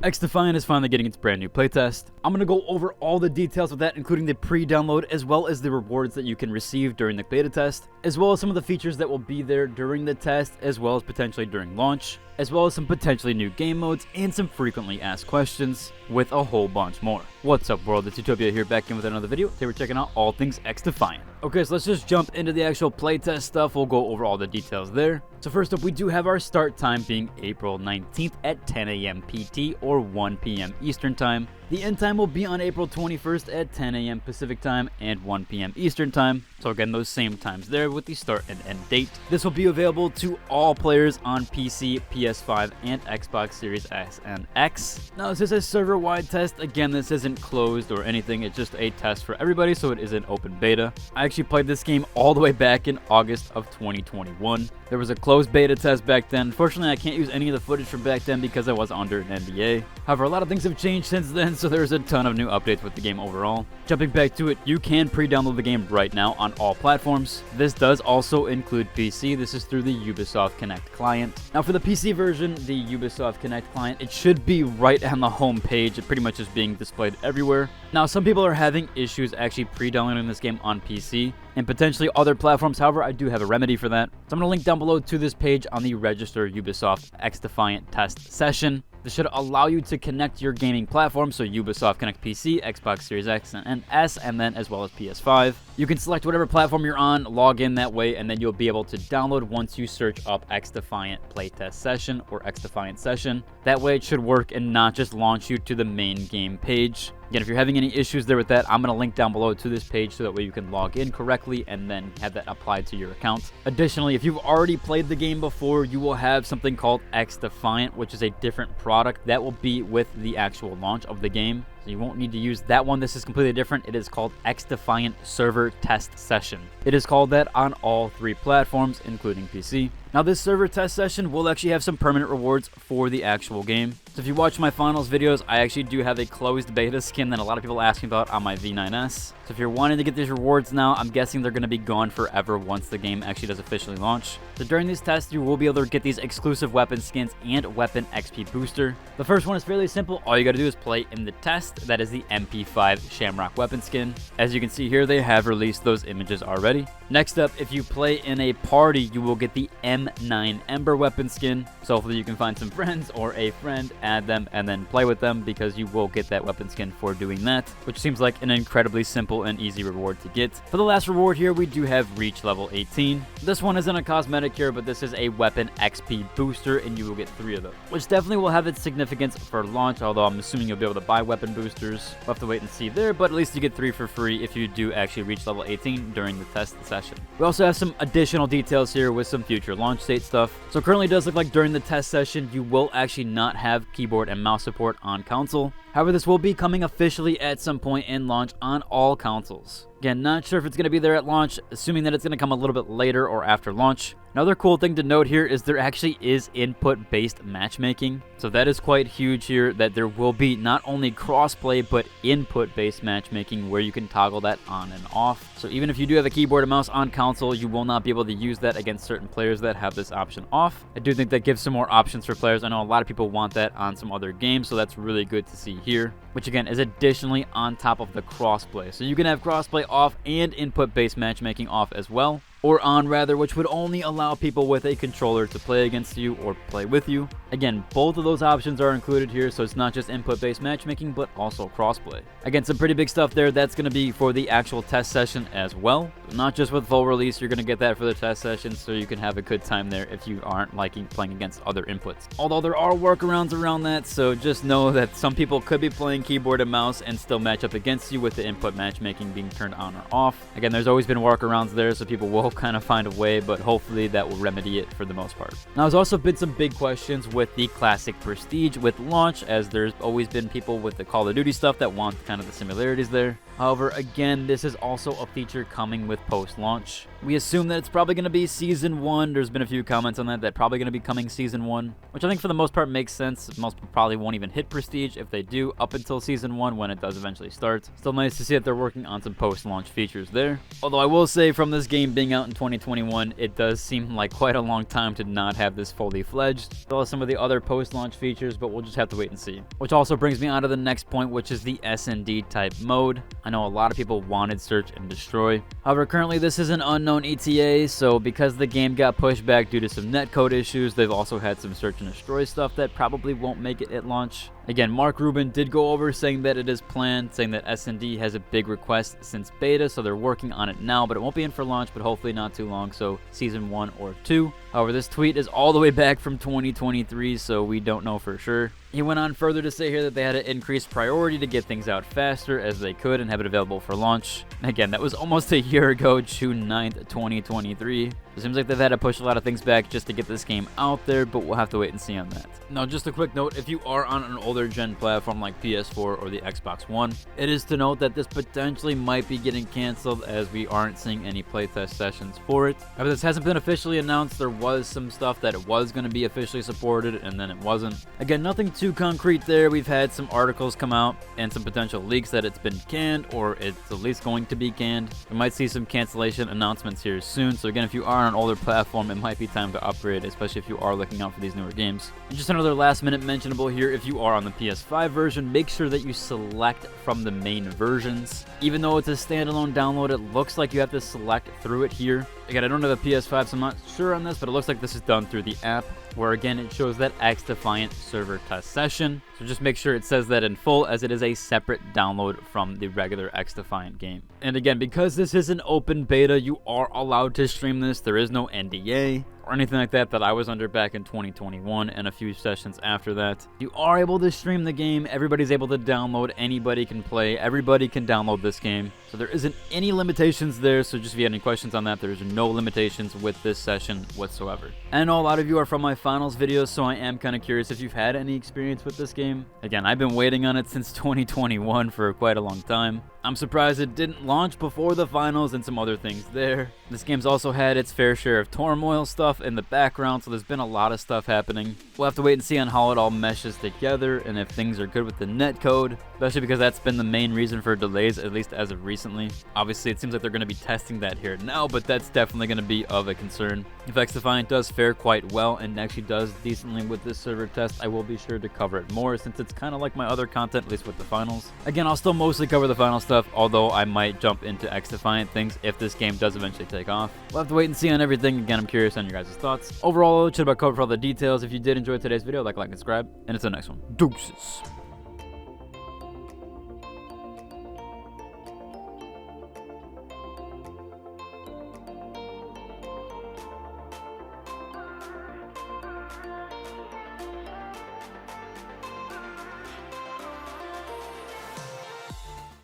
XDefiant is finally getting its brand new playtest. I'm going to go over all the details of that, including the pre-download as well as the rewards that you can receive during the beta test, as well as some of the features that will be there during the test, as well as potentially during launch, as well as some potentially new game modes and some frequently asked questions, with a whole bunch more. What's up world, it's Utopia here, back in with another video. Today we're checking out all things XDefiant. Okay, so let's just jump into the actual playtest stuff. We'll go over all the details there. So first up, we do have our start time being April 19th at 10 a.m. PT or 1 p.m. Eastern time. The end time will be on April 21st at 10 a.m. Pacific time and 1 p.m. Eastern time. So again, those same times there with the start and end date. This will be available to all players on PC, PS5, and Xbox Series S and X. Now this is a server-wide test. Again, this isn't closed or anything. It's just a test for everybody, so it is an open beta. I actually played this game all the way back in August of 2021. There was a closed beta test back then. Fortunately, I can't use any of the footage from back then because I was under an NDA. However, a lot of things have changed since then, so there's a ton of new updates with the game overall. Jumping back to it, you can pre-download the game right now on all platforms. This does also include PC. This is through the Ubisoft Connect client. Now for the PC version, the Ubisoft Connect client, it should be right on the home page. It pretty much is being displayed everywhere. Now some people are having issues actually pre-downloading this game on PC and potentially other platforms. However, I do have a remedy for that. So I'm going to link down below to this page on the Register Ubisoft XDefiant test session. This should allow you to connect your gaming platform, so Ubisoft Connect PC, Xbox Series X and S, and then as well as PS5. You can select whatever platform you're on, log in that way, and then you'll be able to download once you search up XDefiant playtest session or XDefiant session. That way it should work and not just launch you to the main game page. Again, if you're having any issues there with that, I'm going to link down below to this page so that way you can log in correctly and then have that applied to your account. Additionally, if you've already played the game before, you will have something called XDefiant, which is a different product that will be with the actual launch of the game. So you won't need to use that one. This is completely different. It is called XDefiant Server Test Session. It is called that on all three platforms, including PC. Now this server test session will actually have some permanent rewards for the actual game. So if you watch my finals videos, I actually do have a closed beta skin that a lot of people are asking about on my V9S. So if you're wanting to get these rewards now, I'm guessing they're going to be gone forever once the game actually does officially launch. So during these tests, you will be able to get these exclusive weapon skins and weapon XP booster. The first one is fairly simple. All you got to do is play in the test. That is the MP5 Shamrock weapon skin. As you can see here, they have released those images already. Next up, if you play in a party, you will get the M9 Ember weapon skin. So hopefully you can find some friends or a friend, add them, and then play with them because you will get that weapon skin for doing that, which seems like an incredibly simple and easy reward to get. For the last reward here, we do have Reach level 18. This one isn't a cosmetic here, but this is a weapon XP booster, and you will get 3 of them, which definitely will have its significance for launch, although I'm assuming you'll be able to buy weapon boosters. We'll have to wait and see there, but at least you get 3 for free if you do actually reach level 18 during the test session. We also have some additional details here with some future launch date stuff. So currently it does look like during the test session, you will actually not have keyboard and mouse support on console. However, this will be coming officially at some point in launch on all consoles. Again, not sure if it's going to be there at launch, assuming that it's going to come a little bit later or after launch. Another cool thing to note here is there actually is input-based matchmaking. So that is quite huge here, that there will be not only crossplay, but input-based matchmaking where you can toggle that on and off. So even if you do have a keyboard and mouse on console, you will not be able to use that against certain players that have this option off. I do think that gives some more options for players. I know a lot of people want that on some other games, so that's really good to see here, which again is additionally on top of the crossplay. So you can have crossplay off and input-based matchmaking off as well, or on rather, which would only allow people with a controller to play against you or play with you. Again, both of those options are included here, so it's not just input-based matchmaking, but also crossplay. Again, some pretty big stuff there. That's going to be for the actual test session as well. Not just with full release, you're going to get that for the test session, so you can have a good time there if you aren't liking playing against other inputs. Although there are workarounds around that, so just know that some people could be playing keyboard and mouse and still match up against you with the input matchmaking being turned on or off. Again, there's always been workarounds there, so people will kind of find a way, but hopefully that will remedy it for the most part. Now, there's also been some big questions with the Classic Prestige with launch, as there's always been people with the Call of Duty stuff that want kind of the similarities there. However, again, this is also a feature coming with post-launch. We assume that it's probably going to be Season 1. There's been a few comments on that probably going to be coming Season 1, which I think for the most part makes sense. Most people probably won't even hit Prestige if they do up until Season 1 when it does eventually start. Still nice to see that they're working on some post-launch features there. Although I will say from this game being out in 2021, it does seem like quite a long time to not have this fully fledged. Still have some of the other post-launch features, but we'll just have to wait and see. Which also brings me on to the next point, which is the S&D type mode. I know a lot of people wanted Search and Destroy. However, currently this is an unknown ETA, so because the game got pushed back due to some netcode issues, they've also had some Search and Destroy stuff that probably won't make it at launch. Again, Mark Rubin did go over saying that it is planned, saying that S&D has a big request since beta, so they're working on it now, but it won't be in for launch, but hopefully not too long, so Season 1 or 2. However, this tweet is all the way back from 2023, so we don't know for sure. He went on further to say here that they had to increase priority to get things out faster as they could and have it available for launch. Again, that was almost a year ago, June 9th, 2023. It seems like they've had to push a lot of things back just to get this game out there, but we'll have to wait and see on that. Now, just a quick note, if you are on an older gen platform like PS4 or the Xbox One, it is to note that this potentially might be getting canceled as we aren't seeing any playtest sessions for it. However, this hasn't been officially announced. There was some stuff that it was going to be officially supported, and then it wasn't. Again, nothing too concrete there. We've had some articles come out and some potential leaks that it's been canned, or it's at least going to be canned. We might see some cancellation announcements here soon, so again, if you are on an older platform, it might be time to upgrade, especially if you are looking out for these newer games. And just another last minute mentionable here, if you are on the PS5 version, make sure that you select from the main versions. Even though it's a standalone download, it looks like you have to select through it here. Again, I don't have a PS5, so I'm not sure on this, but it looks like this is done through the app, where again, it shows that XDefiant server test session. So just make sure it says that in full, as it is a separate download from the regular XDefiant game. And again, because this is an open beta, you are allowed to stream this. There is no NDA or anything like that I was under back in 2021 and a few sessions after that. You are able to stream the game. Everybody's able to download. Anybody can play. Everybody can download this game. So there isn't any limitations there. So just if you have any questions on that, there's no limitations with this session whatsoever. And I know a lot of you are from my finals videos, so I am kind of curious if you've had any experience with this game. Again, I've been waiting on it since 2021 for quite a long time. I'm surprised it didn't launch before the finals and some other things there. This game's also had its fair share of turmoil stuff in the background, so there's been a lot of stuff happening. We'll have to wait and see on how it all meshes together and if things are good with the netcode, especially because that's been the main reason for delays, at least as of recently. Obviously, it seems like they're going to be testing that here now, but that's definitely going to be of a concern. If XDefiant does fare quite well and actually does decently with this server test, I will be sure to cover it more, since it's kind of like my other content, at least with the finals. Again, I'll still mostly cover the final stuff, although I might jump into XDefiant things if this game does eventually take off. We'll have to wait and see on everything. Again, I'm curious on your guys' thoughts. Overall, should about cover all the details. If you did enjoy today's video, like and subscribe, and until the next one, deuces.